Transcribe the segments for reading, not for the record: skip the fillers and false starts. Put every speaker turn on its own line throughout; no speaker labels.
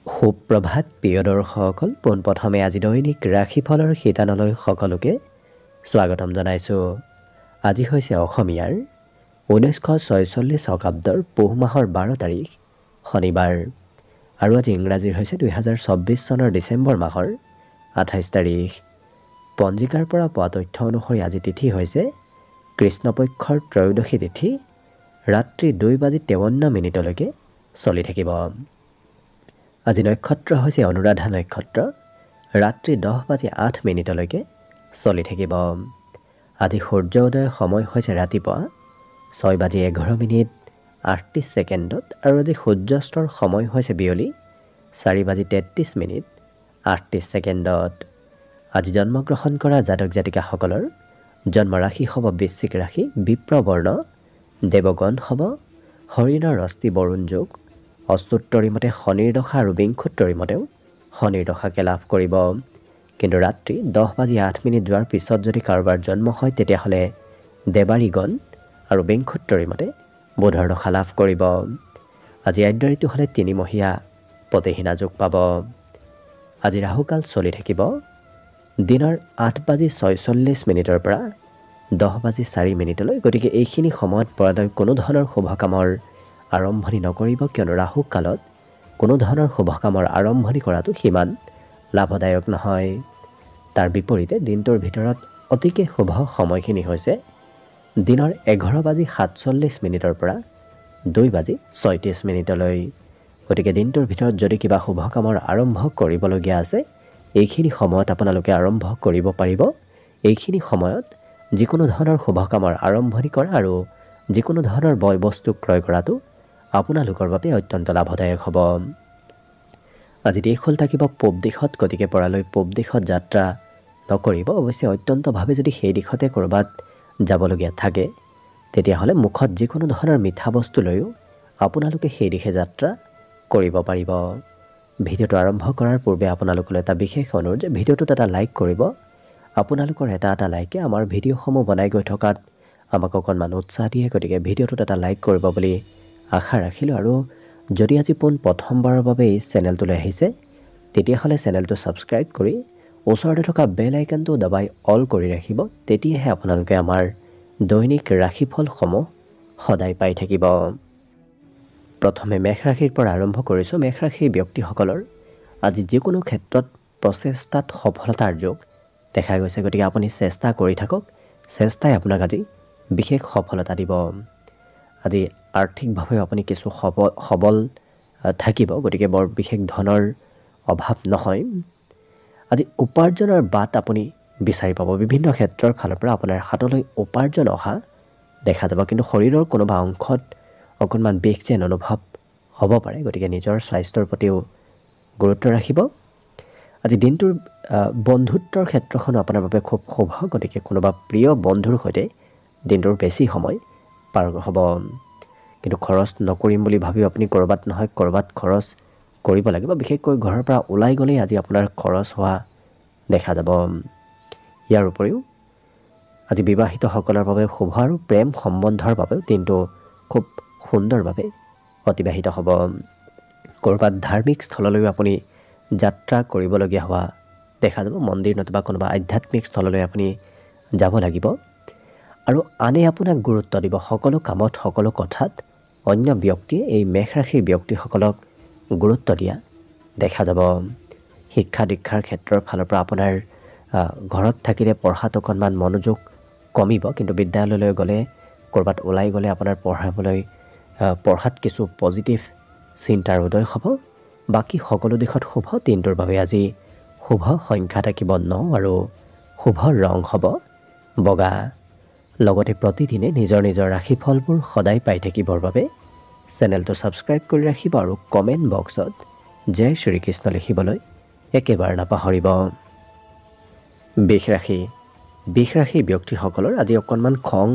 সুপ্ৰভাত প্ৰিয় দৰ্শকসকল, পোনপ্ৰথমে আজি দৈনিক ৰাশিফলৰ শিতানলৈ সকলোকে স্বাগতম জনাইছোঁ। আজি হৈছে অসমীয়াৰ 1946 শকাব্দৰ পুহ মাহৰ 12 তাৰিখ শনিবাৰ আৰু আজি ইংৰাজীৰ হৈছে 2024 চনৰ ডিচেম্বৰ মাহৰ 28 তাৰিখ। পঞ্জিকাৰ পৰা পোৱা তথ্য অনুসৰি আজি তিথি হৈছে কৃষ্ণপক্ষৰ ত্ৰয়োদশী তিথি, ৰাত্ৰি 2:53 চলি থাকিব। আজি নক্ষত্ৰ হৈছে অনুৰাধা নক্ষত্ৰ, ৰাত্ৰি 10:08 চলি থাকিব। আজি সূৰ্য উদয়ৰ সময় হৈছে ৰাতিপুৱা 6:11 আৰু আজি সূৰ্যাস্তৰ সময় হৈছে বিয়লি 4:33 আজি জন্মগ্ৰহণ কৰা জাতক জাতিকাসকলৰ জন্ম ৰাশি হ'ব বৃশ্চিক ৰাশি, বিপ্ৰবৰ্ণ, দেৱগণ হ'ব হৰিণৰ অস্থি বৰুণ যোগ, অষ্টোত্তৰী মতে শনিৰ দশা আৰু বিংশোত্তৰী মতেও শনিৰ দশাকে লাভ কৰিব। কিন্তু ৰাত্ৰি 10:08 যোৱাৰ পিছত যদি কাৰোবাৰ জন্ম হয় তেতিয়াহ'লে দেৱাৰীগণ আৰু বিংশোত্তৰী মতে বুধৰ দশা লাভ কৰিব। আজি আদ্য ঋতু হ'লে 3 মহীয়া প্ৰতিহীনা যোগ পাব। আজি ৰাহুকাল চলি থাকিব দিনৰ 8:46 পৰা 10:04। গতিকে এইখিনি সময়ত পৰালৈ কোনো ধৰণৰ শুভ কামৰ আৰম্ভণি নকৰিব, কিয়নো ৰাহু কালত কোনো ধৰণৰ শুভ কামৰ আৰম্ভণি কৰাটো সিমান লাভদায়ক নহয়। তাৰ বিপৰীতে দিনটোৰ ভিতৰত অতিকে শুভ সময়খিনি হৈছে দিনৰ 11:47 পৰা 2:36। গতিকে দিনটোৰ ভিতৰত যদি কিবা শুভ কামৰ আৰম্ভ কৰিবলগীয়া আছে এইখিনি সময়ত আপোনালোকে আৰম্ভ কৰিব পাৰিব। এইখিনি সময়ত যিকোনো ধৰণৰ শুভ কামৰ আৰম্ভণি কৰা আৰু যিকোনো ধৰণৰ বয় বস্তু ক্ৰয় কৰাটো আপোনালোকৰ বাবে অত্যন্ত লাভদায়ক হ'ব। আজি দেশ হ'ল থাকিব পূব দিশত, গতিকে পৰালৈ পূব দিশত যাত্ৰা নকৰিব। অৱশ্যে অত্যন্তভাৱে যদি সেই দিশতে ক'ৰবাত যাবলগীয়া থাকে তেতিয়াহ'লে মুখত যিকোনো ধৰণৰ মিঠা বস্তু লৈও আপোনালোকে সেই দিশে যাত্ৰা কৰিব পাৰিব। ভিডিঅ'টো আৰম্ভ কৰাৰ পূৰ্বে আপোনালোকলৈ এটা বিশেষ অনুৰোধ যে ভিডিঅ'টোত এটা লাইক কৰিব। আপোনালোকৰ এটা লাইকে আমাৰ ভিডিঅ'সমূহ বনাই গৈ থকাত আমাক অকণমান উৎসাহ দিয়ে, গতিকে ভিডিঅ'টোত এটা লাইক কৰিব বুলি আশা ৰাখিলোঁ। আৰু যদি আজি প্ৰথমবাৰৰ বাবে এই চেনেলটোলৈ আহিছে তেতিয়াহ'লে চেনেলটো ছাবস্ক্ৰাইব কৰি ওচৰতে থকা বেল আইকনটো দবাই অল কৰি ৰাখিব, তেতিয়াহে আপোনালোকে আমাৰ দৈনিক ৰাশিফলসমূহ সদায় পাই থাকিব। প্ৰথমে মেষ ৰাশিৰ পৰা আৰম্ভ কৰিছোঁ। মেষ ৰাশিৰ ব্যক্তিসকলৰ আজি যিকোনো ক্ষেত্ৰত প্ৰচেষ্টাত সফলতাৰ যোগ দেখা গৈছে, গতিকে আপুনি চেষ্টা কৰি থাকক, চেষ্টাই আপোনাক আজি বিশেষ সফলতা দিব। আজি আৰ্থিকভাৱে আপুনি কিছু সবল থাকিব, গতিকে বৰ বিশেষ ধনৰ অভাৱ নহয়। আজি উপাৰ্জনৰ বাট আপুনি বিচাৰি পাব, বিভিন্ন ক্ষেত্ৰৰ ফালৰ পৰা আপোনাৰ হাতলৈ উপাৰ্জন অহা দেখা যাব। কিন্তু শৰীৰৰ কোনোবা অংশত অকণমান বিষ যেন অনুভৱ হ'ব পাৰে, গতিকে নিজৰ স্বাস্থ্যৰ প্ৰতিও গুৰুত্ব ৰাখিব। আজি দিনটোৰ বন্ধুত্বৰ ক্ষেত্ৰখনো আপোনাৰ বাবে খুব শুভ, গতিকে কোনোবা প্ৰিয় বন্ধুৰ সৈতে দিনটোৰ বেছি সময় পাৰ হ'ব। কিন্তু খৰচ নকৰিম বুলি ভাবিও আপুনি ক'ৰবাত নহয় ক'ৰবাত খৰচ কৰিব লাগিব, বিশেষকৈ ঘৰৰ পৰা ওলাই গ'লেই আজি আপোনাৰ খৰচ হোৱা দেখা যাব। ইয়াৰ উপৰিও আজি বিবাহিতসকলৰ বাবে শুভ আৰু প্ৰেম সম্বন্ধৰ বাবেও দিনটো খুব সুন্দৰভাৱে অতিবাহিত হ'ব। ক'ৰবাত ধাৰ্মিক স্থললৈও আপুনি যাত্ৰা কৰিবলগীয়া হোৱা দেখা যাব। মন্দিৰ নতুবা কোনোবা আধ্যাত্মিক স্থললৈ আপুনি যাব লাগিব। আৰু আনে আপোনাক গুৰুত্ব দিব সকলো কামত, সকলো কথাত। অন্য ব্যক্তিয়ে এই মেষ ৰাশিৰ ব্যক্তিসকলক গুৰুত্ব দিয়া দেখা যাব। শিক্ষা দীক্ষাৰ ক্ষেত্ৰৰ ফালৰ পৰা আপোনাৰ ঘৰত থাকিলে পঢ়াত অকণমান মনোযোগ কমিব, কিন্তু বিদ্যালয়লৈ গ'লে ক'ৰবাত ওলাই গ'লে আপোনাৰ পঢ়াত কিছু পজিটিভ চিন্তাৰ উদয় হ'ব। বাকী সকলো দিশত শুভ। দিনটোৰ বাবে আজি শুভ সংখ্যা থাকিব 9 আৰু শুভ ৰং হ'ব বগা। লগতে প্ৰতিদিনে নিজৰ নিজৰ ৰাশিফলবোৰ সদায় পাই থাকিবৰ বাবে চেনেলটো ছাবস্ক্ৰাইব কৰি ৰাখিব আৰু কমেণ্ট বক্সত জয় শ্ৰীকৃষ্ণ লিখিবলৈ একেবাৰে নাপাহৰিব। বৃষ ৰাশিৰ ব্যক্তিসকলৰ আজি অকণমান খং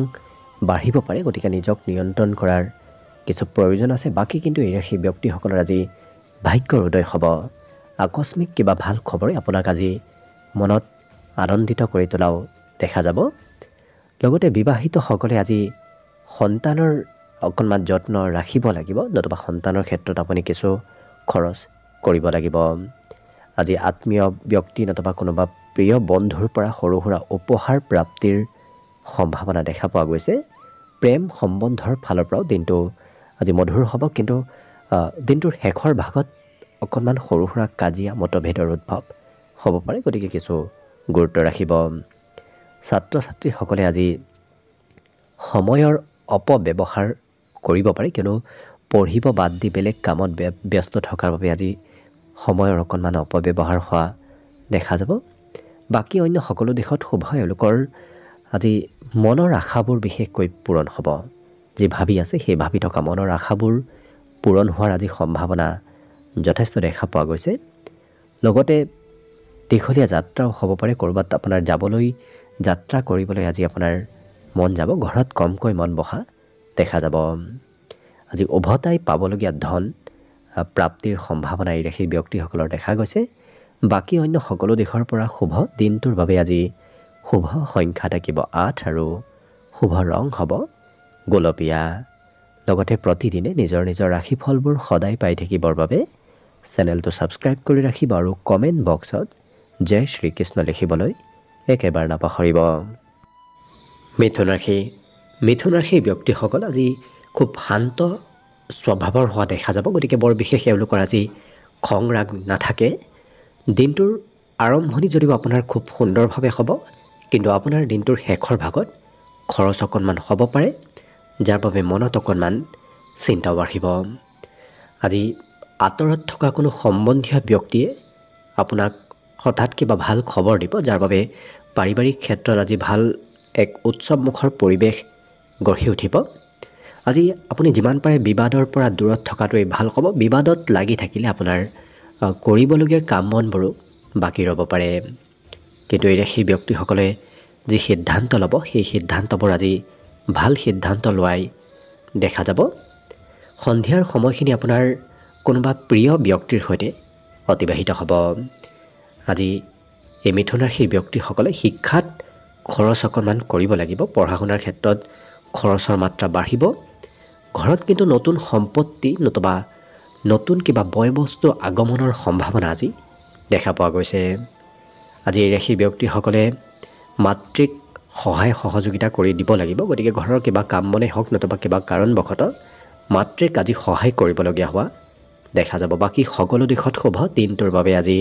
বাঢ়িব পাৰে, গতিকে নিজক নিয়ন্ত্ৰণ কৰাৰ কিছু প্ৰয়োজন আছে। বাকী কিন্তু এই ৰাশিৰ ব্যক্তিসকলৰ আজি ভাগ্যৰ উদয় হ'ব। আকস্মিক কিবা ভাল খবৰে আপোনাক আজি মনত আনন্দিত কৰি তোলাও দেখা যাব। লগতে বিবাহিতসকলে আজি সন্তানৰ অকণমান যত্ন ৰাখিব লাগিব, নতুবা সন্তানৰ ক্ষেত্ৰত আপুনি কিছু খৰচ কৰিব লাগিব। আজি আত্মীয় ব্যক্তি নতুবা কোনোবা প্ৰিয় বন্ধুৰ পৰা সৰু সুৰা উপহাৰ প্ৰাপ্তিৰ সম্ভাৱনা দেখা পোৱা গৈছে। প্ৰেম সম্বন্ধৰ ফালৰ পৰাও দিনটো আজি মধুৰ হ'ব, কিন্তু দিনটোৰ শেষৰ ভাগত অকণমান সৰু সুৰা কাজিয়া মতভেদৰ উদ্ভৱ হ'ব পাৰে, গতিকে কিছু গুৰুত্ব ৰাখিব। ছাত্ৰ ছাত্ৰীসকলে আজি সময়ৰ অপব্যৱহাৰ কৰিব পাৰে, কিয়নো পঢ়িব বাদ দি বেলেগ কামত ব্যস্ত থকাৰ বাবে আজি সময়ৰ অকণমান অপব্যৱহাৰ হোৱা দেখা যাব। বাকী অন্য সকলো দিশত শুভ। এওঁলোকৰ আজি মনৰ আশাবোৰ বিশেষকৈ পূৰণ হ'ব। যি ভাবি আছে সেই ভাবি থকা মনৰ আশাবোৰ পূৰণ হোৱাৰ আজি সম্ভাৱনা যথেষ্ট দেখা পোৱা গৈছে। লগতে দীঘলীয়া যাত্ৰাও হ'ব পাৰে, ক'ৰবাত আপোনাৰ যাবলৈ যাত্ৰা কৰিবলৈ আজি আপোনাৰ মন যাব, ঘৰত কমকৈ মন বহা দেখা যাব। আজি উভতাই পাবলগীয়া ধন প্ৰাপ্তিৰ সম্ভাৱনা এই ৰাশিৰ ব্যক্তিসকলৰ দেখা গৈছে। বাকী অন্য সকলো দিশৰ পৰা শুভ। দিনটোৰ বাবে আজি শুভ সংখ্যা থাকিব 8 আৰু শুভ ৰং হ'ব গোলপীয়া। লগতে প্ৰতিদিনে নিজৰ নিজৰ ৰাশিফলবোৰ সদায় পাই থাকিবৰ বাবে চেনেলটো ছাবস্ক্ৰাইব কৰি ৰাখিব আৰু কমেণ্ট বক্সত জয় শ্ৰীকৃষ্ণ লিখিবলৈ একেবাৰে নাপাহৰিব। মিথুন ৰাশিৰ ব্যক্তিসকল আজি খুব শান্ত স্বভাৱৰ হোৱা দেখা যাব, গতিকে বৰ বিশেষ এওঁলোকৰ আজি খং ৰাগ নাথাকে। দিনটোৰ আৰম্ভণি যদিও আপোনাৰ খুব সুন্দৰভাৱে হ'ব, কিন্তু আপোনাৰ দিনটোৰ শেষৰ ভাগত খৰচ অকণমান হ'ব পাৰে, যাৰ বাবে মনত অকণমান চিন্তাও বাঢ়িব। আজি আঁতৰত থকা কোনো সম্বন্ধীয় ব্যক্তিয়ে আপোনাক হঠাৎ কিবা ভাল খবৰ দিব, যাৰ বাবে পাৰিবাৰিক ক্ষেত্ৰত আজি ভাল এক উৎসৱমুখৰ পৰিৱেশ গঢ়ি উঠিব। আজি আপুনি যিমান পাৰে বিবাদৰ পৰা দূৰত থকাটোৱেই ভাল হ'ব। বিবাদত লাগি থাকিলে আপোনাৰ কৰিবলগীয়া কাম বনবোৰো বাকী ৰ'ব পাৰে, কিন্তু এই ৰাশিৰ ব্যক্তিসকলে যি সিদ্ধান্ত ল'ব সেই সিদ্ধান্তবোৰ আজি ভাল সিদ্ধান্ত লোৱাই দেখা যাব। সন্ধিয়াৰ সময়খিনি আপোনাৰ কোনোবা প্ৰিয় ব্যক্তিৰ সৈতে অতিবাহিত হ'ব। আজি এই মিথুন ৰাশিৰ ব্যক্তিসকলে শিক্ষাত খৰচ অকণমান কৰিব লাগিব। পঢ়া শুনাৰ ক্ষেত্ৰত খৰচৰ মাত্ৰা বাঢ়িব। ঘৰত কিন্তু নতুন সম্পত্তি নতুবা নতুন কিবা বয় বস্তু আগমনৰ সম্ভাৱনা আজি দেখা পোৱা গৈছে। আজি এই ৰাশিৰ ব্যক্তিসকলে মাতৃক সহায় সহযোগিতা কৰি দিব লাগিব, গতিকে ঘৰৰ কিবা কাম বনেই হওক নতুবা কিবা কাৰণবশতঃ মাতৃক আজি সহায় কৰিবলগীয়া হোৱা দেখা যাব। বাকী সকলো দিশত শুভ। দিনটোৰ বাবে আজি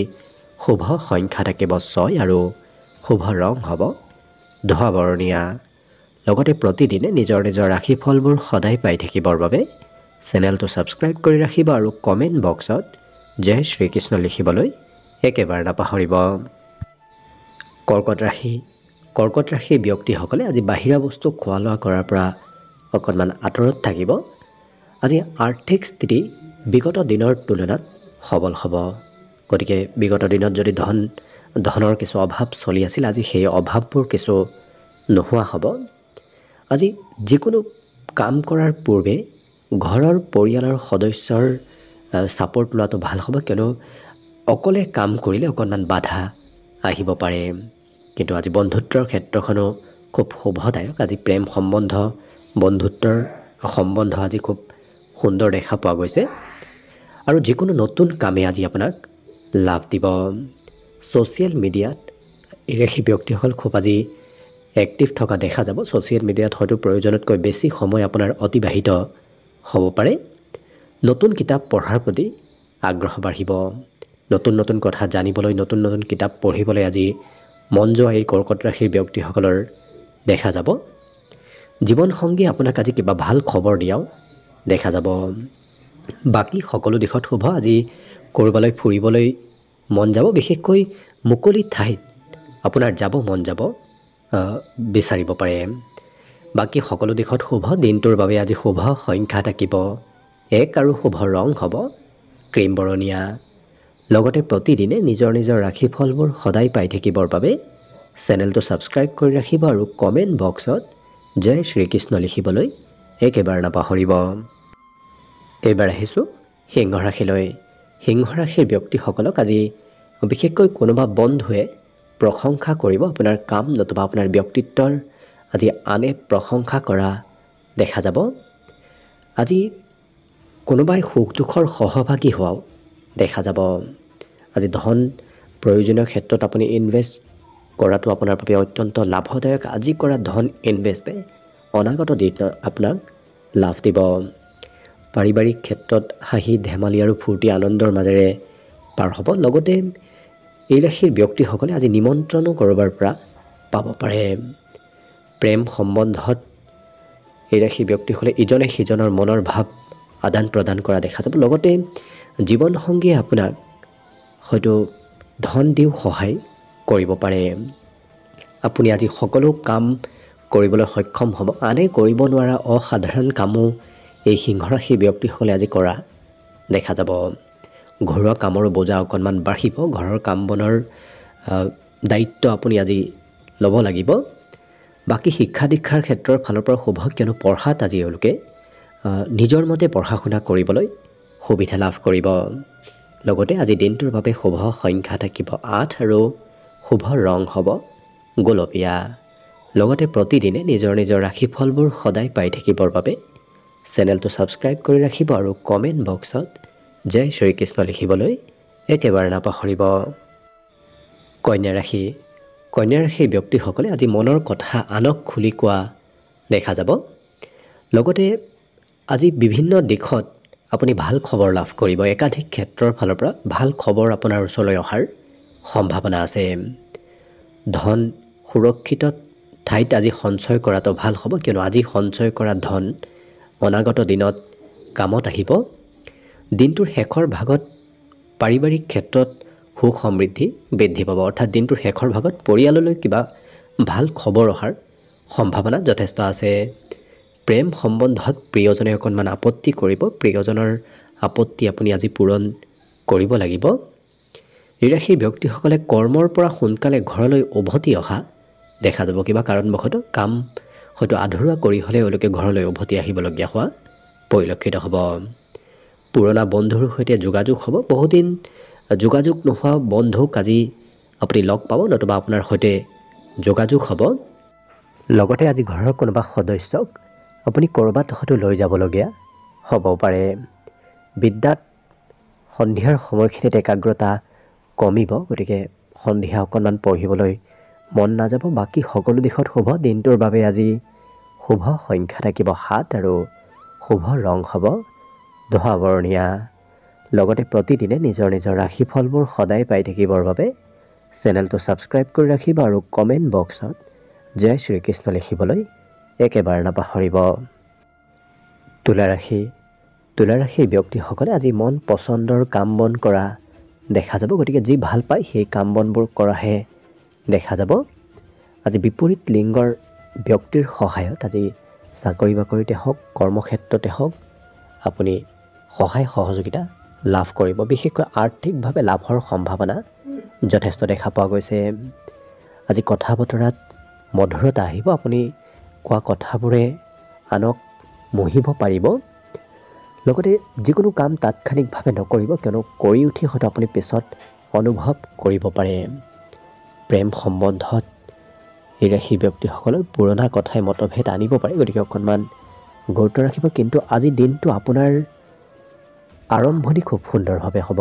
শুভ সংখ্যা থাকিব 6 আৰু শুভ ৰং হ'ব ধোঁৱা বৰণীয়া। লগতে প্ৰতিদিনে নিজৰ নিজৰ ৰাশিফলবোৰ সদায় পাই থাকিবৰ বাবে চেনেলটো ছাবস্ক্ৰাইব কৰি ৰাখিব আৰু কমেণ্ট বক্সত জয় শ্ৰীকৃষ্ণ লিখিবলৈ একেবাৰে নাপাহৰিব। কৰ্কট ৰাশিৰ ব্যক্তিসকলে আজি বাহিৰা বস্তু খোৱা লোৱা কৰাৰ পৰা অকণমান আঁতৰত থাকিব। আজি আৰ্থিক স্থিতি বিগত দিনৰ তুলনাত সবল হ'ব, গতিকে বিগত দিনত যদি ধনৰ কিছু অভাৱ চলি আছিল, আজি সেই অভাৱবোৰ কিছু নোহোৱা হ'ব। আজি যিকোনো কাম কৰাৰ পূৰ্বে ঘৰৰ পৰিয়ালৰ সদস্যৰ ছাপোৰ্ট লোৱাটো ভাল হ'ব, কিয়নো অকলে কাম কৰিলে অকণমান বাধা আহিব পাৰে। কিন্তু আজি বন্ধুত্বৰ ক্ষেত্ৰখনো খুব শুভদায়ক। আজি প্ৰেম সম্বন্ধ বন্ধুত্বৰ সম্বন্ধ আজি খুব সুন্দৰ দেখা পোৱা গৈছে আৰু যিকোনো নতুন কামে আজি আপোনাক লাভ দিব। ছ'চিয়েল মিডিয়াত এই ৰাশি ব্যক্তিসকল খুব আজি এক্টিভ থকা দেখা যাব। ছ'চিয়েল মিডিয়াত হয়তো প্ৰয়োজনতকৈ বেছি সময় আপোনাৰ অতিবাহিত হ'ব পাৰে। নতুন কিতাপ পঢ়াৰ প্ৰতি আগ্ৰহ বাঢ়িব। নতুন কথা জানিবলৈ নতুন কিতাপ পঢ়িবলৈ আজি মন যোৱা এই কৰ্কট ৰাশিৰ ব্যক্তিসকলৰ দেখা যাব। জীৱনসংগী আপোনাক আজি কিবা ভাল খবৰ দিয়াও দেখা যাব। বাকী সকলো দিশত শুভ। আজি ক'ৰবালৈ ফুৰিবলৈ মন যাব, বিশেষকৈ মুকলি ঠাইত আপোনাৰ যাব মন যাব বিচাৰিব পাৰে। বাকী সকলো দিশত শুভ। দিনটোৰ বাবে আজি শুভ সংখ্যা থাকিব 1 আৰু শুভ ৰং হ'ব ক্ৰীম বৰণীয়া। লগতে প্ৰতিদিনে নিজৰ নিজৰ ৰাশিফলবোৰ সদায় পাই থাকিবৰ বাবে চেনেলটো ছাবস্ক্ৰাইব কৰি ৰাখিব আৰু কমেণ্ট বক্সত জয় শ্ৰীকৃষ্ণ লিখিবলৈ একেবাৰে নাপাহৰিব। এইবাৰ আহিছোঁ সিংহ ৰাশিলৈ। সিংহ ৰাশিৰ ব্যক্তিসকলক আজি বিশেষকৈ কোনোবা বন্ধুৱে প্ৰশংসা কৰিব আপোনাৰ কাম নতুবা আপোনাৰ ব্যক্তিত্বৰ আজি আনে প্ৰশংসা কৰা দেখা যাব। আজি কোনোবাই সুখ দুখৰ সহভাগী হোৱাও দেখা যাব আজি ধন প্ৰয়োজনীয় ক্ষেত্ৰত আপুনি ইনভেষ্ট কৰাটো আপোনাৰ বাবে অত্যন্ত লাভদায়ক আজি কৰা ধন ইনভেষ্টে অনাগত দিনত আপোনাক লাভ দিব পাৰিবাৰিক ক্ষেত্ৰত হাঁহি ধেমালি আৰু ফূৰ্তি আনন্দৰ মাজেৰে পাৰ হ'ব লগতে এই ৰাশিৰ ব্যক্তিসকলে আজি নিমন্ত্ৰণো ক'ৰবাৰ পৰা পাব পাৰে প্ৰেম সম্বন্ধত এই ৰাশিৰ ব্যক্তিসকলে ইজনে সিজনৰ মনৰ ভাৱ আদান প্ৰদান কৰা দেখা যাব লগতে জীৱনসংগীয়ে আপোনাক হয়তো ধন দিও সহায় কৰিব পাৰে আপুনি আজি সকলো কাম কৰিবলৈ সক্ষম হ'ব আনে কৰিব নোৱাৰা অসাধাৰণ কামো এই সিংহ ৰাশিৰ ব্যক্তিসকলে আজি কৰা দেখা যাব ঘৰুৱা কামৰ বোজা অকণমান বাঢ়িব ঘৰৰ কাম বনৰ দায়িত্ব আপুনি আজি ল'ব লাগিব বাকী শিক্ষা দীক্ষাৰ ক্ষেত্ৰৰ ফালৰ পৰা শুভ কিয়নো পঢ়াত আজি এওঁলোকে নিজৰ মতে পঢ়া শুনা কৰিবলৈ সুবিধা লাভ কৰিব লগতে আজি দিনটোৰ বাবে শুভ সংখ্যা থাকিব 8 আৰু শুভ ৰং হ'ব গোলপীয়া লগতে প্ৰতিদিনে নিজৰ নিজৰ ৰাশিফলবোৰ সদায় পাই থাকিবৰ বাবে চেনেলটো ছাবস্ক্ৰাইব কৰি ৰাখিব আৰু কমেণ্ট বক্সত জয় শ্ৰীকৃষ্ণ লিখিবলৈ একেবাৰে নাপাহৰিব কন্যা ৰাশিৰ ব্যক্তিসকলে আজি মনৰ কথা আনক খুলি কোৱা দেখা যাব লগতে আজি বিভিন্ন দিশত আপুনি ভাল খবৰ লাভ কৰিব একাধিক ক্ষেত্ৰৰ ফালৰ পৰা ভাল খবৰ আপোনাৰ ওচৰলৈ অহাৰ সম্ভাৱনা আছে ধন সুৰক্ষিত ঠাইত আজি সঞ্চয় কৰাটো ভাল হ'ব কিয়নো আজি সঞ্চয় কৰা ধন অনাগত দিনত কামত আহিব দিনটোৰ শেষৰ ভাগত পাৰিবাৰিক ক্ষেত্ৰত সুখ সমৃদ্ধি বৃদ্ধি পাব অৰ্থাৎ দিনটোৰ শেষৰ ভাগত পৰিয়াললৈ কিবা ভাল খবৰ অহাৰ সম্ভাৱনা যথেষ্ট আছে প্ৰেম সম্বন্ধত প্ৰিয়জনে অকণমান আপত্তি কৰিব প্ৰিয়জনৰ আপত্তি আপুনি আজি পূৰণ কৰিব লাগিব এই ৰাশিৰ ব্যক্তিসকলে কৰ্মৰ পৰা সোনকালে ঘৰলৈ উভতি অহা দেখা যাব কিবা কাৰণবশতঃ কাম হয়তো আধৰুৱা কৰি হ'লে এওঁলোকে ঘৰলৈ উভতি আহিবলগীয়া হোৱা পৰিলক্ষিত হ'ব পুৰণা বন্ধুৰ সৈতে যোগাযোগ হ'ব বহুদিন যোগাযোগ নোহোৱা বন্ধুক আজি আপুনি লগ পাব নতুবা আপোনাৰ সৈতে যোগাযোগ হ'ব লগতে আজি ঘৰৰ কোনোবা সদস্যক আপুনি ক'ৰবাত হয়তো লৈ যাবলগীয়া হ'ব পাৰে বিদ্যাত সন্ধিয়াৰ সময়খিনিত একাগ্ৰতা কমিব গতিকে সন্ধিয়া অকণমান পঢ়িবলৈ মন নাযাব বাকী সকলো দিশত শুভ দিনটোৰ বাবে আজি শুভ সংখ্যা থাকিব 7 আৰু শুভ ৰং হ'ব ধোঁৱা বৰণীয়া লগতে প্ৰতিদিনে নিজৰ নিজৰ ৰাশিফলবোৰ সদায় পাই থাকিবৰ বাবে চেনেলটো ছাবস্ক্ৰাইব কৰি ৰাখিব আৰু কমেণ্ট বক্সত জয় শ্ৰীকৃষ্ণ লিখিবলৈ একেবাৰে নাপাহৰিব তুলা ৰাশিৰ ব্যক্তিসকলে আজি মন পচন্দৰ কাম বন কৰা দেখা যাব গতিকে যি ভাল পায় সেই কাম বনবোৰ কৰাহে দেখা যাব আজি বিপৰীত লিংগৰ ব্যক্তিৰ সহায়ত আজি চাকৰি বাকৰিতে হওক কৰ্মক্ষেত্ৰতে হওক আপুনি সহায় সহযোগিতা লাভ কৰিব বিশেষকৈ আৰ্থিকভাৱে লাভৰ সম্ভাৱনা যথেষ্ট দেখা পোৱা গৈছে আজি কথা বতৰাত মধুৰতা আহিব আপুনি কোৱা কথাবোৰে আনক মোহিব পাৰিব লগতে যিকোনো কাম তাৎক্ষণিকভাৱে নকৰিব কিয়নো কৰি উঠি হয়তো আপুনি পিছত অনুভৱ কৰিব পাৰে প্ৰেম সম্বন্ধত এই ৰাশিৰ ব্যক্তিসকলৰ পুৰণা কথাই মতভেদ আনিব পাৰে গতিকে অকণমান গুৰুত্ব ৰাখিব কিন্তু আজি দিনটো আপোনাৰ আৰম্ভণি খুব সুন্দৰভাৱে হ'ব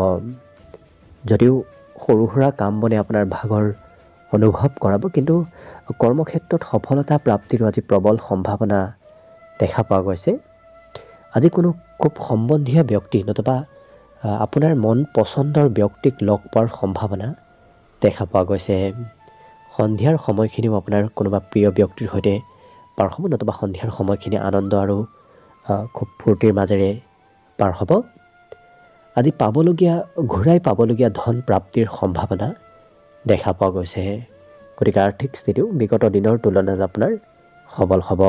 যদিও সৰু সুৰা কাম বনে আপোনাৰ ভাগৰ অনুভৱ কৰাব কিন্তু কৰ্মক্ষেত্ৰত সফলতা প্ৰাপ্তিৰো আজি প্ৰবল সম্ভাৱনা দেখা পোৱা গৈছে আজি কোনো খুব সম্বন্ধীয় ব্যক্তি নতুবা আপোনাৰ মন পচন্দৰ ব্যক্তিক লগ পোৱাৰ সম্ভাৱনা দেখা পোৱা গৈছে সন্ধিয়াৰ সময়খিনিও আপোনাৰ কোনোবা প্ৰিয় ব্যক্তিৰ সৈতে পাৰ হ'ব নতুবা সন্ধিয়াৰ সময়খিনি আনন্দ আৰু খুব ফূৰ্তিৰ মাজেৰে পাৰ হ'ব আজি ঘূৰাই পাবলগীয়া ধন প্ৰাপ্তিৰ সম্ভাৱনা দেখা পোৱা গৈছে গতিকে আৰ্থিক স্থিতিও বিগত দিনৰ তুলনাত আপোনাৰ সবল হ'ব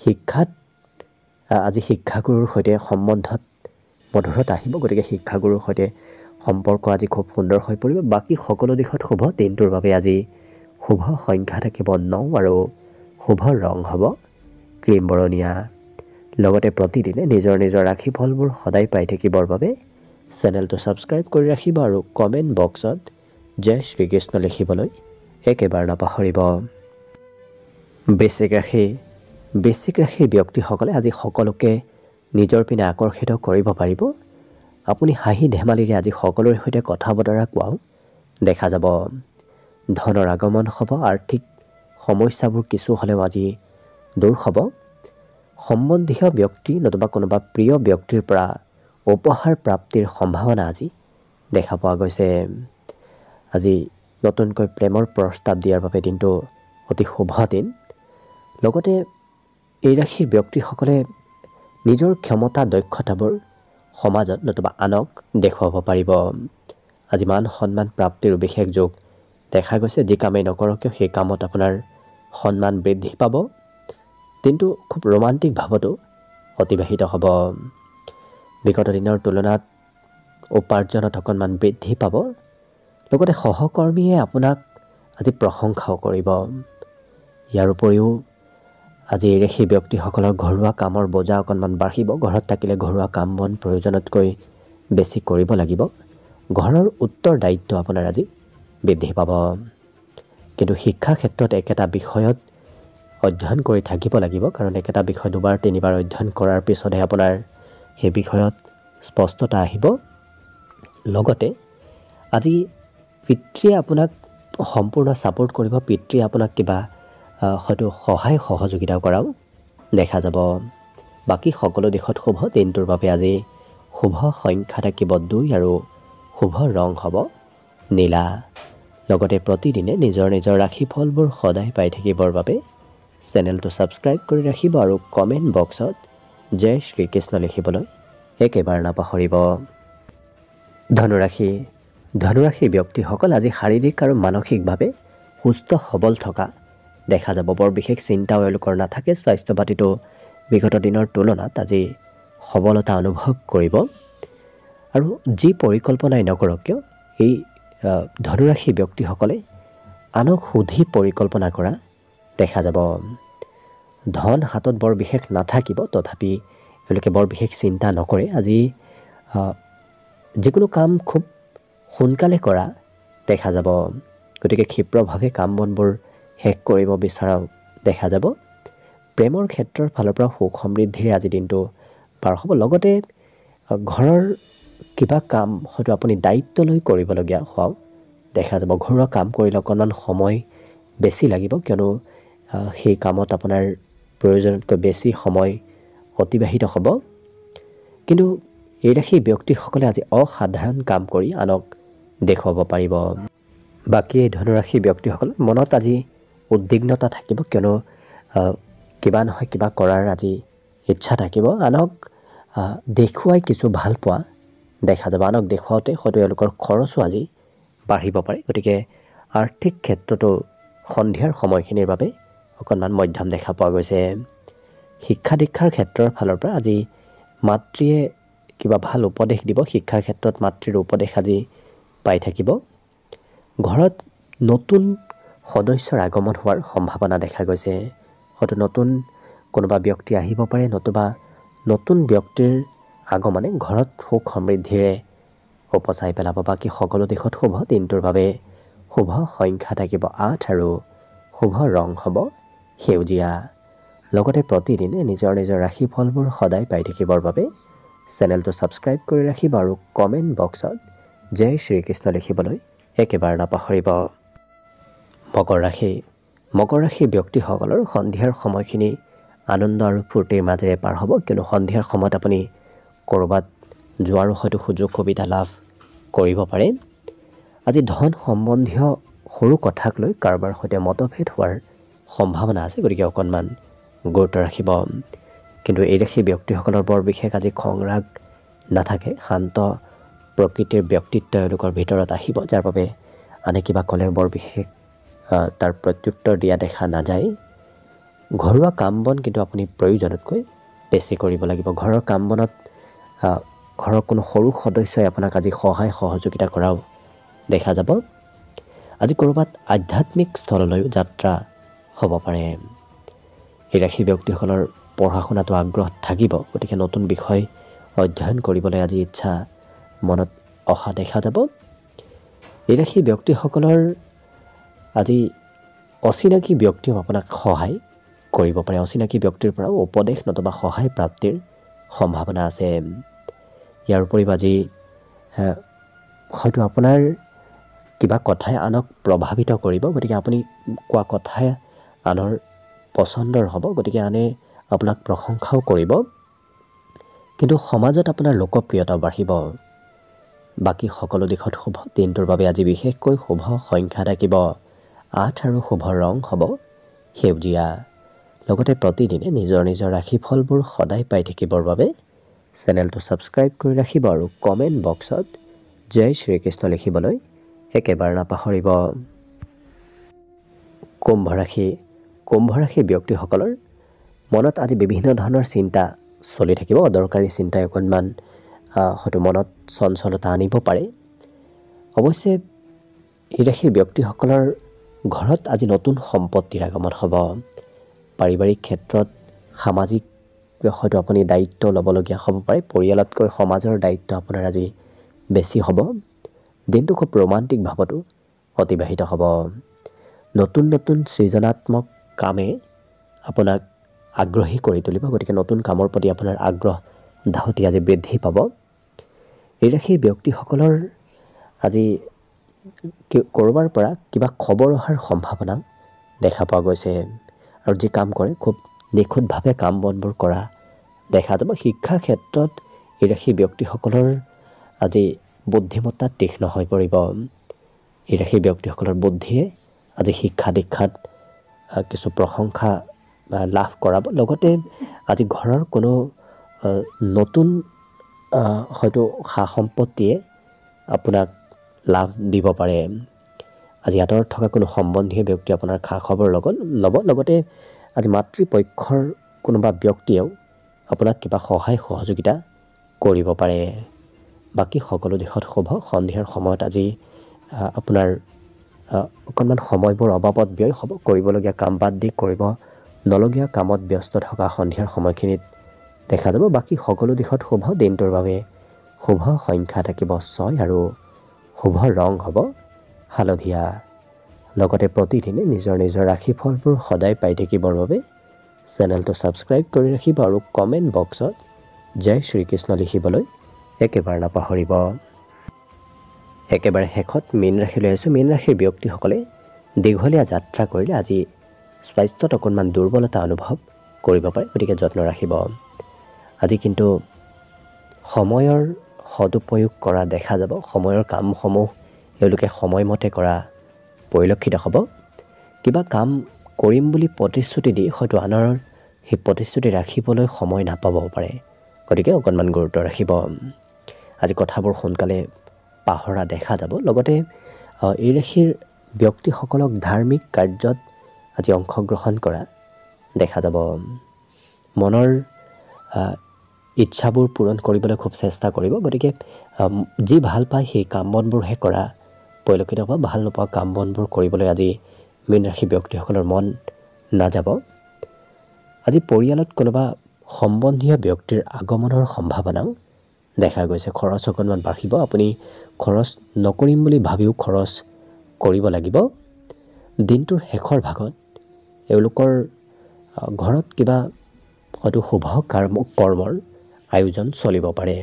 শিক্ষাত আজি শিক্ষাগুৰুৰ সৈতে সম্বন্ধত মধুৰতা আহিব গতিকে শিক্ষাগুৰুৰ সৈতে সম্পৰ্ক আজি খুব সুন্দৰ হৈ পৰিব বাকী সকলো দিশত শুভ দিনটোৰ বাবে আজি শুভ সংখ্যা থাকিব 9 আৰু শুভ ৰং হ'ব ক্ৰীম বৰণীয়া লগতে প্ৰতিদিনে নিজৰ নিজৰ ৰাশিফলবোৰ সদায় পাই থাকিবৰ বাবে চেনেলটো ছাবস্ক্ৰাইব কৰি ৰাখিব আৰু কমেণ্ট বক্সত জয় শ্ৰীকৃষ্ণ লিখিবলৈ একেবাৰে নাপাহৰিব বৃশ্চিক ৰাশিৰ ব্যক্তিসকলে আজি সকলোকে নিজৰ পিনে আকৰ্ষিত কৰিব পাৰিব আপুনি হাঁহি ধেমালিৰে আজি সকলোৰে সৈতে কথা বতৰা কোৱাও দেখা যাব। ধনৰ আগমন হ'ব, আৰ্থিক সমস্যাবোৰ কিছু হ'লেও আজি দূৰ হ'ব। সম্বন্ধীয় ব্যক্তি নতুবা কোনোবা প্ৰিয় ব্যক্তিৰ পৰা উপহাৰ প্ৰাপ্তিৰ সম্ভাৱনা আজি দেখা পোৱা গৈছে। আজি নতুনকৈ প্ৰেমৰ প্ৰস্তাৱ দিয়াৰ বাবে দিনটো অতি শুভ দিন। লগতে এই ৰাশিৰ ব্যক্তিসকলে নিজৰ ক্ষমতা দক্ষতাবোৰ সমাজত নতুবা আনক দেখুৱাব পাৰিব। আজি মান সন্মান প্ৰাপ্তিৰ বিশেষ যোগ দেখা গৈছে। যি কামেই নকৰক কিয় সেই কামত আপোনাৰ সন্মান বৃদ্ধি পাব। দিনটো খুব ৰোমান্টিক ভাৱতো অতিবাহিত হ'ব। বিগত দিনৰ তুলনাত উপাৰ্জনত অকণমান বৃদ্ধি পাব। লগতে সহকৰ্মীয়ে আপোনাক আজি প্ৰশংসাও কৰিব। ইয়াৰ উপৰিও আজি এই ৰাশি ব্যক্তিসকলৰ ঘৰুৱা কামৰ বোজা অকণমান বাঢ়িব। ঘৰত থাকিলে ঘৰুৱা কাম বন প্ৰয়োজনতকৈ বেছি কৰিব লাগিব। ঘৰৰ উত্তৰদায়িত্ব আপোনাৰ আজি বৃদ্ধি পাব। কিন্তু শিক্ষা ক্ষেত্ৰত একেটা বিষয়ত অধ্যয়ন কৰি থাকিব লাগিব, কাৰণ একেটা বিষয় দুবাৰ তিনিবাৰ অধ্যয়ন কৰাৰ পিছতহে আপোনাৰ সেই বিষয়ত স্পষ্টতা আহিব। লগতে আজি পিতৃয়ে আপোনাক সম্পূৰ্ণ ছাপোৰ্ট কৰিব। পিতৃয়ে আপোনাক কিবা হয়তো সহায় সহযোগিতা কৰাও দেখা যাব। বাকী সকলো দিশত শুভ। দিনটোৰ বাবে আজি শুভ সংখ্যা থাকিব 2 আৰু শুভ ৰং হ'ব নীলা। লগতে প্ৰতিদিনে নিজৰ নিজৰ ৰাশিফলবোৰ সদায় পাই থাকিবৰ বাবে চেনেলটো ছাবস্ক্ৰাইব কৰি ৰাখিব আৰু কমেণ্ট বক্সত জয় শ্ৰীকৃষ্ণ লিখিবলৈ একেবাৰে নাপাহৰিব। ধনুৰাশি ব্যক্তিসকল আজি শাৰীৰিক আৰু মানসিকভাৱে সুস্থ সবল থকা দেখা যাব। বৰ বিশেষ চিন্তাও এওঁলোকৰ নাথাকে। স্বাস্থ্য পাতিটো বিগত দিনৰ তুলনাত আজি সবলতা অনুভৱ কৰিব। আৰু যি পৰিকল্পনাই নকৰক কিয় এই ধনুৰাশি ব্যক্তিসকলে আনক সুধি পৰিকল্পনা কৰা দেখা যাব। ধন হাতত বৰ বিশেষ নাথাকিব, তথাপি এওঁলোকে বৰ বিশেষ চিন্তা নকৰে। আজি যিকোনো কাম খুব সোনকালে কৰা দেখা যাব। গতিকে ক্ষিপ্ৰভাৱে কাম বনবোৰ শেষ কৰিব বিচৰাও দেখা যাব। প্ৰেমৰ ক্ষেত্ৰৰ ফালৰ পৰা সুখ সমৃদ্ধিৰে আজি দিনটো পাৰ হ'ব। লগতে ঘৰৰ কিবা কাম হয়তো আপুনি দায়িত্ব লৈ কৰিবলগীয়া হোৱাও দেখা যাব। ঘৰুৱা কাম কৰিলে অকণমান সময় বেছি লাগিব, কিয়নো সেই কামত আপোনাৰ প্ৰয়োজনতকৈ বেছি সময় অতিবাহিত হ'ব। কিন্তু এই ৰাশি ব্যক্তিসকলে আজি অসাধাৰণ কাম কৰি আনক দেখুৱাব পাৰিব। বাকী এই ধনুৰাশি ব্যক্তিসকলৰ মনত আজি উদ্বিগ্নতা থাকিব, কিয়নো কিবা নহয় কিবা কৰাৰ আজি ইচ্ছা থাকিব। আনক দেখুৱাই কিছু ভাল পোৱা দেখা যাব। আনক দেখুৱাওঁতে হয়তো এওঁলোকৰ খৰচো আজি বাঢ়িব পাৰে। গতিকে আৰ্থিক ক্ষেত্ৰতো সন্ধিয়াৰ সময়খিনিৰ বাবে অকণমান মধ্যম দেখা পোৱা গৈছে। শিক্ষা দীক্ষাৰ ক্ষেত্ৰৰ ফালৰ পৰা আজি মাতৃয়ে কিবা ভাল উপদেশ দিব। শিক্ষাৰ ক্ষেত্ৰত মাতৃৰ উপদেশ আজি পাই থাকিব। ঘৰত নতুন সদস্যৰ আগমন হোৱাৰ সম্ভাৱনা দেখা গৈছে। হয়তো নতুন কোনোবা ব্যক্তি আহিব পাৰে, নতুবা নতুন ব্যক্তিৰ আগমনে ঘৰত সুখ সমৃদ্ধিৰে উপচাই পেলাব। বাকী সকলো দিশত শুভ। দিনটোৰ বাবে শুভ সংখ্যা থাকিব 8 আৰু শুভ ৰং হ'ব সেউজীয়া। লগতে প্ৰতিদিনে নিজৰ নিজৰ ৰাশিফলবোৰ সদায় পাই থাকিবৰ বাবে চেনেলটো ছাবস্ক্ৰাইব কৰি ৰাখিব আৰু কমেণ্ট বক্সত জয় শ্ৰীকৃষ্ণ লিখিবলৈ একেবাৰে নাপাহৰিব। মকৰ ৰাশি ব্যক্তিসকলৰ সন্ধিয়াৰ সময়খিনি আনন্দ আৰু ফূৰ্তিৰ মাজেৰে পাৰ হ'ব, কিয়নো সন্ধিয়াৰ সময়ত আপুনি ক'ৰবাত যোৱাৰো হয়তো সুযোগ সুবিধা লাভ কৰিব পাৰে। আজি ধন সম্বন্ধীয় সৰু কথাক লৈ কাৰোবাৰ সৈতে মতভেদ হোৱাৰ সম্ভাৱনা আছে, গতিকে অকণমান গুৰুত্ব ৰাখিব। কিন্তু এই ৰাশি ব্যক্তিসকলৰ বৰ বিশেষ আজি খং ৰাগ নাথাকে। শান্ত প্ৰকৃতিৰ ব্যক্তিত্ব এওঁলোকৰ ভিতৰত আহিব, যাৰ বাবে আনে কিবা ক'লেও বৰ বিশেষ তাৰ প্ৰত্যুত্তৰ দিয়া দেখা নাযায়। ঘৰুৱা কাম বন কিন্তু আপুনি প্ৰয়োজনতকৈ বেছি কৰিব লাগিব। ঘৰৰ কাম বনত ঘৰৰ কোনো সৰু সদস্যই আপোনাক আজি সহায় সহযোগিতা কৰাও দেখা যাব। আজি ক'ৰবাত আধ্যাত্মিক স্থললৈও যাত্ৰা হ'ব পাৰে। এই ৰাশি ব্যক্তিসকলৰ পঢ়া শুনাটো আগ্ৰহ থাকিব, গতিকে নতুন বিষয় অধ্যয়ন কৰিবলৈ আজি ইচ্ছা মনত অহা দেখা যাব। এই ৰাশি ব্যক্তিসকলৰ আজি অচিনাকি ব্যক্তিও আপোনাক সহায় কৰিব পাৰে। অচিনাকি ব্যক্তিৰ পৰাও উপদেশ নতুবা সহায় প্ৰাপ্তিৰ সম্ভাৱনা আছে। ইয়াৰ উপৰিও আজি হয়তো আপোনাৰ কিবা কথাই আনক প্ৰভাৱিত কৰিব, গতিকে আপুনি কোৱা কথাই আনৰ পচন্দৰ হ'ব, গতিকে আনে আপোনাক প্ৰশংসাও কৰিব, কিন্তু সমাজত আপোনাৰ লোকপ্ৰিয়তা বাঢ়িব। বাকী সকলো দিশত শুভ। দিনটোৰ বাবে আজি বিশেষকৈ শুভ সংখ্যা থাকিব 8 আৰু শুভ ৰং হ'ব সেউজীয়া। লগতে প্ৰতিদিনে নিজৰ নিজৰ ৰাশিফলবোৰ সদায় পাই থাকিবৰ বাবে চেনেলটো ছাবস্ক্ৰাইব কৰি ৰাখিব আৰু কমেণ্ট বক্সত জয় শ্ৰীকৃষ্ণ লিখিবলৈ একেবাৰে নাপাহৰিব। কুম্ভ ৰাশি। কুম্ভ ৰাশিৰ ব্যক্তিসকলৰ মনত আজি বিভিন্ন ধৰণৰ চিন্তা চলি থাকিব। অদৰকাৰী চিন্তাই অকণমান হয়তো মনত চঞ্চলতা আনিব পাৰে। অৱশ্যে এই ৰাশিৰ ব্যক্তিসকলৰ ঘৰত আজি নতুন সম্পত্তিৰ আগমন হ'ব। পাৰিবাৰিক ক্ষেত্ৰত সামাজিক হয়তো আপুনি দায়িত্ব ল'বলগীয়া হ'ব পাৰে। পৰিয়ালতকৈ সমাজৰ দায়িত্ব আপোনাৰ আজি বেছি হ'ব। দিনটো খুব ৰোমান্টিক ভাৱতো অতিবাহিত হ'ব। নতুন নতুন সৃজনাত্মক কামে আপোনাক আগ্ৰহী কৰি তুলিব, গতিকে নতুন কামৰ প্ৰতি আপোনাৰ আগ্ৰহ ধাউতি আজি বৃদ্ধি পাব। এই ৰাশিৰ ব্যক্তিসকলৰ আজি ক'ৰবাৰ পৰা কিবা খবৰ অহাৰ সম্ভাৱনা দেখা পোৱা গৈছে আৰু যি কাম কৰে খুব নিখুঁতভাৱে কাম বনবোৰ কৰা দেখা যাব। শিক্ষা ক্ষেত্ৰত এই ৰাশিৰ ব্যক্তিসকলৰ আজি বুদ্ধিমত্তা তীক্ষ্ণ হৈ পৰিব। এই ৰাশিৰ ব্যক্তিসকলৰ বুদ্ধিয়ে আজি শিক্ষা দীক্ষাত কিছু প্ৰশংসা লাভ কৰাব। লগতে আজি ঘৰৰ কোনো নতুন হয়তো সা সম্পত্তিয়ে আপোনাক লাভ দিব পাৰে। আজি আঁতৰত থকা কোনো সম্বন্ধীয় ব্যক্তি আপোনাৰ খা খবৰ ল'ব। লগতে আজি মাতৃপক্ষৰ কোনোবা ব্যক্তিয়েও আপোনাক কিবা সহায় সহযোগিতা কৰিব পাৰে। বাকী সকলো দিশত শুভ। সন্ধিয়াৰ সময়ত আজি আপোনাৰ অকণমান সময়বোৰ অবাবত ব্যয় হ'ব। কৰিবলগীয়া কাম বাদ দি কৰিব নলগীয়া কামত ব্যস্ত থকা সন্ধিয়াৰ সময়খিনিত দেখা যাব। বাকী সকলো দিশত শুভ। দিনটোৰ বাবে শুভ সংখ্যা থাকিব 6 আৰু শুভ ৰং হ'ব হালধীয়া। লগতে প্ৰতিদিনে নিজৰ নিজৰ ৰাশিফলবোৰ সদায় পাই থাকিবৰ বাবে চেনেলটো ছাবস্ক্ৰাইব কৰি ৰাখিব আৰু কমেণ্ট বক্সত জয় শ্ৰীকৃষ্ণ লিখিবলৈ একেবাৰে নাপাহৰিব। একেবাৰে শেষত মীন ৰাশিলৈ আহিছোঁ। মীন ৰাশিৰ ব্যক্তিসকলে দীঘলীয়া যাত্ৰা কৰিলে আজি স্বাস্থ্যত অকণমান দুৰ্বলতা অনুভৱ কৰিব পাৰে, গতিকে যত্ন ৰাখিব। আজি কিন্তু সময়ৰ সদুপয়োগ কৰা দেখা যাব। সময়ৰ কামসমূহ এওঁলোকে সময়মতে কৰা পৰিলক্ষিত হ'ব। কিবা কাম কৰিম বুলি প্ৰতিশ্ৰুতি দি হয়তো আনৰ সেই প্ৰতিশ্ৰুতি ৰাখিবলৈ সময় নাপাব পাৰে, গতিকে অকণমান গুৰুত্ব ৰাখিব। আজি কথাবোৰ সোনকালে পাহৰা দেখা যাব। লগতে এই ৰাশিৰ ব্যক্তিসকলক ধাৰ্মিক কাৰ্যত আজি অংশগ্ৰহণ কৰা দেখা যাব। মনৰ ইচ্ছাবোৰ পূৰণ কৰিবলৈ খুব চেষ্টা কৰিব, গতিকে যি ভাল পায় সেই কাম বনবোৰহে কৰা পৰিলক্ষিত হ'ব। ভাল নোপোৱা কাম বনবোৰ কৰিবলৈ আজি মীন ৰাশিৰ ব্যক্তিসকলৰ মন নাযাব। আজি পৰিয়ালত কোনোবা সম্বন্ধীয় ব্যক্তিৰ আগমনৰ সম্ভাৱনাও দেখা গৈছে। খৰচ অকণমান বাঢ়িব। আপুনি খৰচ নকৰিম বুলি ভাবিও খৰচ কৰিব লাগিব। দিনটোৰ শেষৰ ভাগত এওঁলোকৰ ঘৰত কিবা হয়তো শুভ কৰ্মৰ আয়োজন চলিব পাৰে।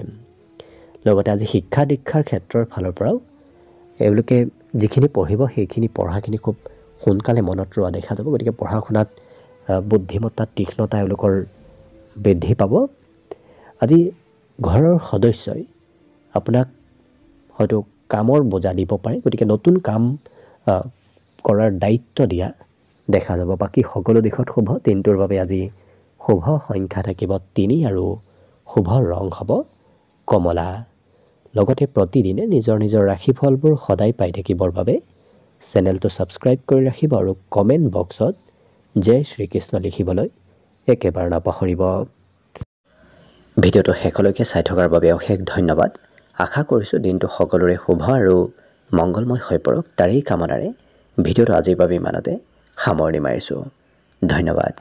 লগতে আজি শিক্ষা দীক্ষাৰ ক্ষেত্ৰৰ ফালৰ পৰাও এওঁলোকে যিখিনি পঢ়িব সেইখিনি পঢ়াখিনি খুব সোনকালে মনত ৰোৱা দেখা যাব। গতিকে পঢ়া শুনাত বুদ্ধিমত্তা তীক্ষ্ণতা এওঁলোকৰ বৃদ্ধি পাব। আজি ঘৰৰ সদস্যই আপোনাক হয়তো কামৰ বোজা দিব পাৰে, গতিকে নতুন কাম কৰাৰ দায়িত্ব দিয়া দেখা যাব। বাকী সকলো দিশত শুভ। দিনটোৰ বাবে আজি শুভ সংখ্যা থাকিব 3 আৰু শুভ ৰং হ'ব কমলা। লগতে প্ৰতিদিনে নিজৰ নিজৰ ৰাশিফলবোৰ সদায় পাই থাকিবৰ বাবে চেনেলটো ছাবস্ক্ৰাইব কৰি ৰাখিব আৰু কমেণ্ট বক্সত জয় শ্ৰীকৃষ্ণ লিখিবলৈ একেবাৰে নাপাহৰিব। ভিডিঅ'টো শেষলৈকে চাই থকাৰ বাবে অশেষ ধন্যবাদ। আশা কৰিছোঁ দিনটো সকলোৰে শুভ আৰু মংগলময় হৈ পৰক। তাৰেই কামনাৰে ভিডিঅ'টো আজিৰ বাবে ইমানতে সামৰণি মাৰিছোঁ। ধন্যবাদ।